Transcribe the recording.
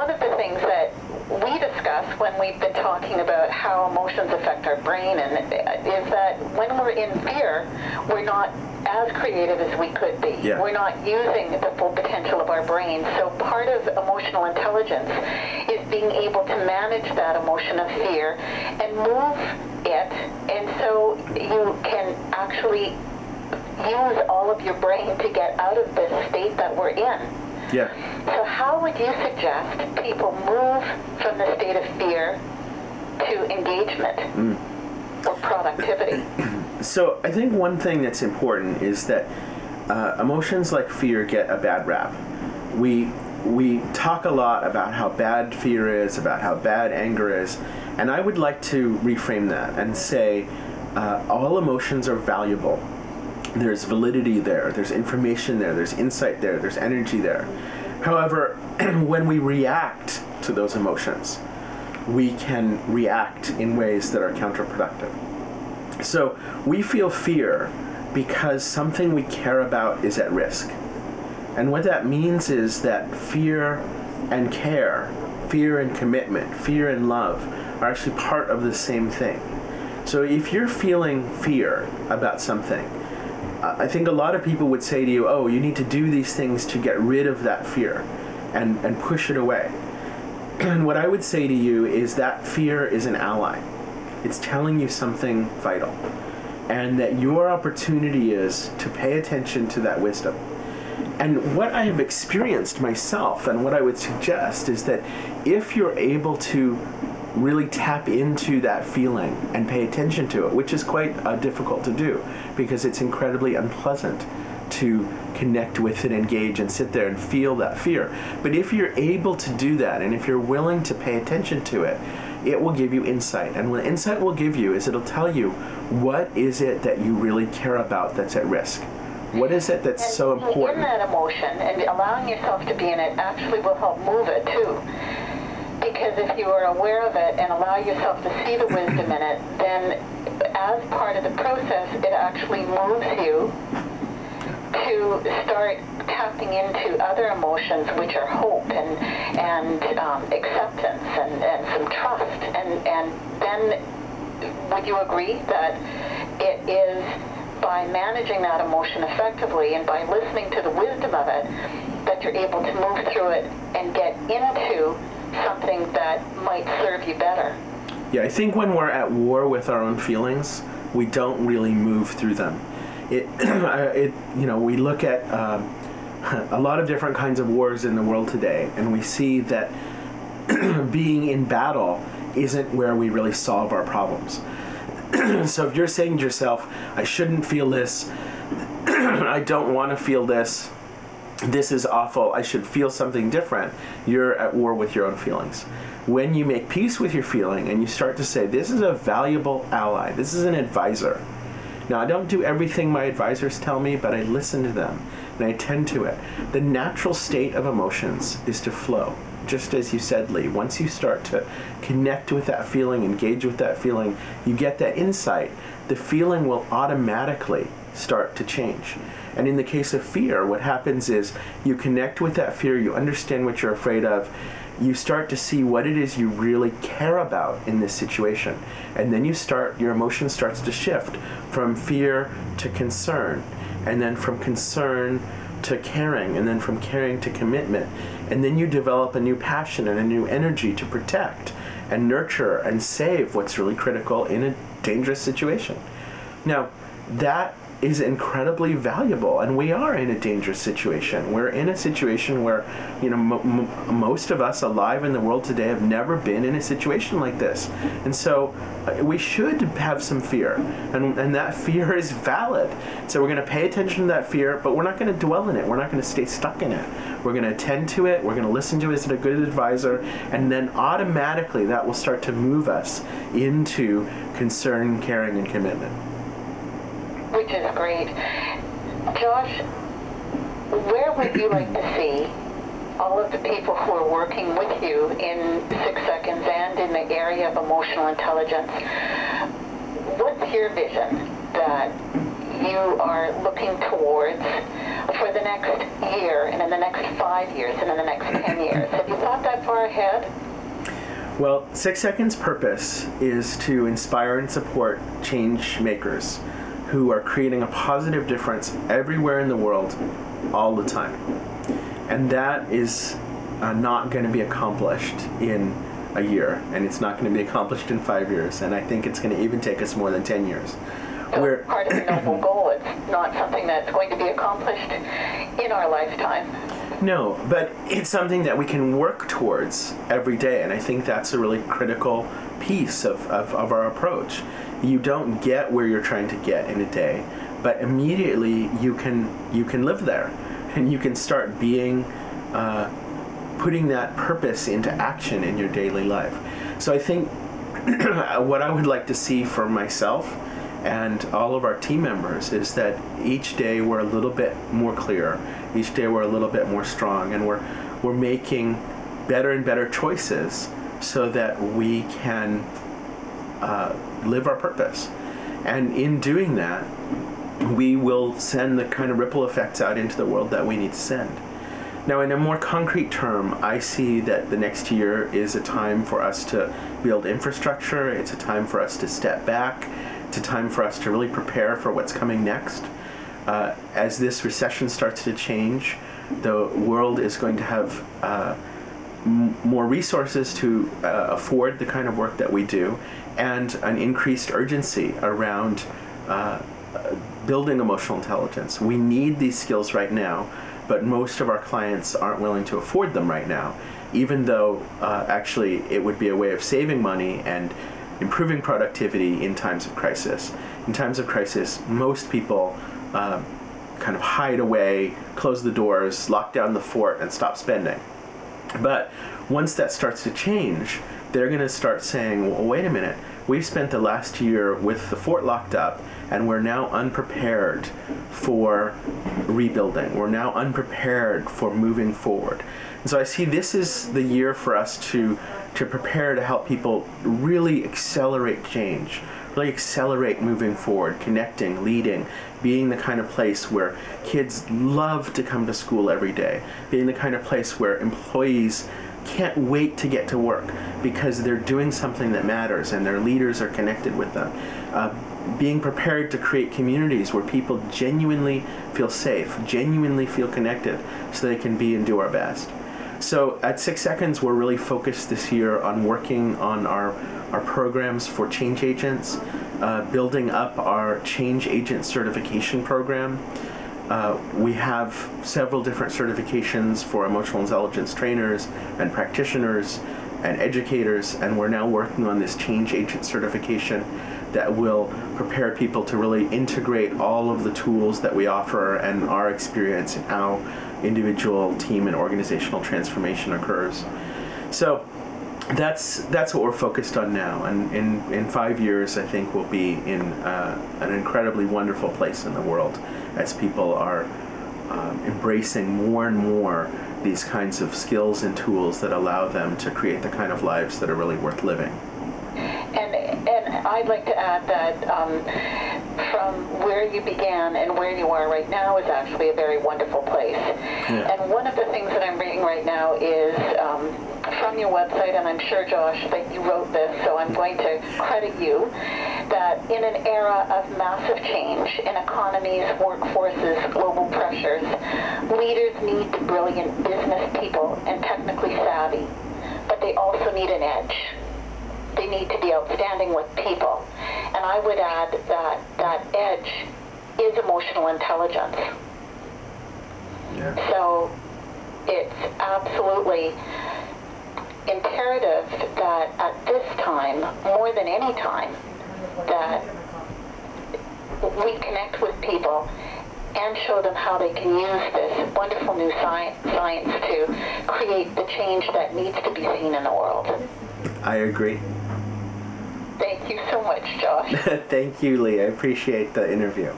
one of the things that we discuss when we've been talking about how emotions affect our brain is that when we're in fear, we're not as creative as we could be. Yeah. We're not using the full potential of our brain. So part of emotional intelligence is being able to manage that emotion of fear and move it, and so you can actually use all of your brain to get out of this state that we're in. Yeah. So how would you suggest people move from the state of fear to engagement or productivity? So I think one thing that's important is that emotions like fear get a bad rap. We talk a lot about how bad fear is, about how bad anger is, and I would like to reframe that and say all emotions are valuable. There's validity there, there's information there, there's insight there, there's energy there. However, when we react to those emotions, we can react in ways that are counterproductive. So we feel fear because something we care about is at risk. And what that means is that fear and care, fear and commitment, fear and love are actually part of the same thing. So if you're feeling fear about something, I think a lot of people would say to you, oh, you need to do these things to get rid of that fear and push it away. And what I would say to you is that fear is an ally. It's telling you something vital. And that your opportunity is to pay attention to that wisdom. And what I have experienced myself, and what I would suggest, is that if you're able to really tap into that feeling and pay attention to it, which is quite difficult to do because it's incredibly unpleasant to connect with and engage and sit there and feel that fear. But if you're able to do that, and if you're willing to pay attention to it, it will give you insight. And what insight will give you is it'll tell you what is it that you really care about that's at risk. What is it that's so important? In that emotion and allowing yourself to be in it actually will help move it too. Because if you are aware of it and allow yourself to see the wisdom in it, then as part of the process, it actually moves you to start tapping into other emotions, which are hope and acceptance and some trust. And then would you agree that it is by managing that emotion effectively and by listening to the wisdom of it that you're able to move through it and get into something that might serve you better? Yeah, I think when we're at war with our own feelings, we don't really move through them. We look at a lot of different kinds of wars in the world today, and we see that being in battle isn't where we really solve our problems. So if you're saying to yourself, I shouldn't feel this, I don't want to feel this, this is awful, I should feel something different, you're at war with your own feelings. When you make peace with your feeling and you start to say, this is a valuable ally, this is an advisor. Now, I don't do everything my advisors tell me, but I listen to them and I attend to it. The natural state of emotions is to flow. Just as you said, Lee, once you start to connect with that feeling, engage with that feeling, you get that insight, the feeling will automatically start to change. And in the case of fear, what happens is you connect with that fear, you understand what you're afraid of, you start to see what it is you really care about in this situation. And then your emotion starts to shift from fear to concern, and then from concern to caring, and then from caring to commitment. And then you develop a new passion and a new energy to protect and nurture and save what's really critical in a dangerous situation. Now, that is incredibly valuable, and we are in a dangerous situation. We're in a situation where, most of us alive in the world today have never been in a situation like this, and so we should have some fear, and that fear is valid. So we're going to pay attention to that fear, but we're not going to dwell in it. We're not going to stay stuck in it. We're going to attend to it. We're going to listen to it as a good advisor, and then automatically that will start to move us into concern, caring, and commitment. Which is great. Josh, where would you like to see all of the people who are working with you in 6 Seconds and in the area of emotional intelligence? What's your vision that you are looking towards for the next year, and in the next 5 years, and in the next 10 years? Have you thought that far ahead? Well, 6 Seconds' purpose is to inspire and support change makers who are creating a positive difference everywhere in the world all the time. And that is not going to be accomplished in a year, and it's not going to be accomplished in 5 years, and I think it's going to even take us more than 10 years. So part of the noble goal. It's not something that's going to be accomplished in our lifetime. No, but it's something that we can work towards every day, and I think that's a really critical piece of our approach. You don't get where you're trying to get in a day, but immediately you can live there, and you can start being putting that purpose into action in your daily life. So I think what I would like to see for myself and all of our team members is that each day we're a little bit more clear, each day we're a little bit more strong, and we're making better and better choices so that we can live our purpose. And in doing that, we will send the kind of ripple effects out into the world that we need to send. Now, in a more concrete term, I see that the next year is a time for us to build infrastructure. It's a time for us to step back. It's a time for us to really prepare for what's coming next. As this recession starts to change, the world is going to have more resources to afford the kind of work that we do, and an increased urgency around building emotional intelligence. We need these skills right now, but most of our clients aren't willing to afford them right now, even though actually it would be a way of saving money and improving productivity in times of crisis. In times of crisis, most people kind of hide away, close the doors, lock down the fort, and stop spending. But once that starts to change, they're going to start saying, well, wait a minute, we've spent the last year with the fort locked up, and we're now unprepared for rebuilding. We're now unprepared for moving forward. And so I see this is the year for us to prepare to help people really accelerate change, really accelerate moving forward, connecting, leading, being the kind of place where kids love to come to school every day, being the kind of place where employees can't wait to get to work because they're doing something that matters and their leaders are connected with them. Being prepared to create communities where people genuinely feel safe, genuinely feel connected, so they can be and do our best. So at 6 Seconds, we're really focused this year on working on our programs for change agents, building up our change agent certification program. We have several different certifications for emotional intelligence trainers and practitioners and educators, and we're now working on this change agent certification that will prepare people to really integrate all of the tools that we offer and our experience in how individual, team, and organizational transformation occurs. So that's what we're focused on now, and in 5 years I think we'll be in an incredibly wonderful place in the world as people are embracing more and more these kinds of skills and tools that allow them to create the kind of lives that are really worth living. And I'd like to add that from where you began and where you are right now is actually a very wonderful place. Yeah. And one of the things that I'm reading right now is from your website, and I'm sure, Josh, that you wrote this, so I'm going to credit you, that in an era of massive change in economies, workforces, global pressures, leaders need brilliant business people and technically savvy, but they also need an edge. They need to be outstanding with people. And I would add that that edge is emotional intelligence. Yeah. So it's absolutely imperative that at this time, more than any time, that we connect with people and show them how they can use this wonderful new science to create the change that needs to be seen in the world. I agree. Thank you so much, Josh. Thank you, Lee. I appreciate the interview.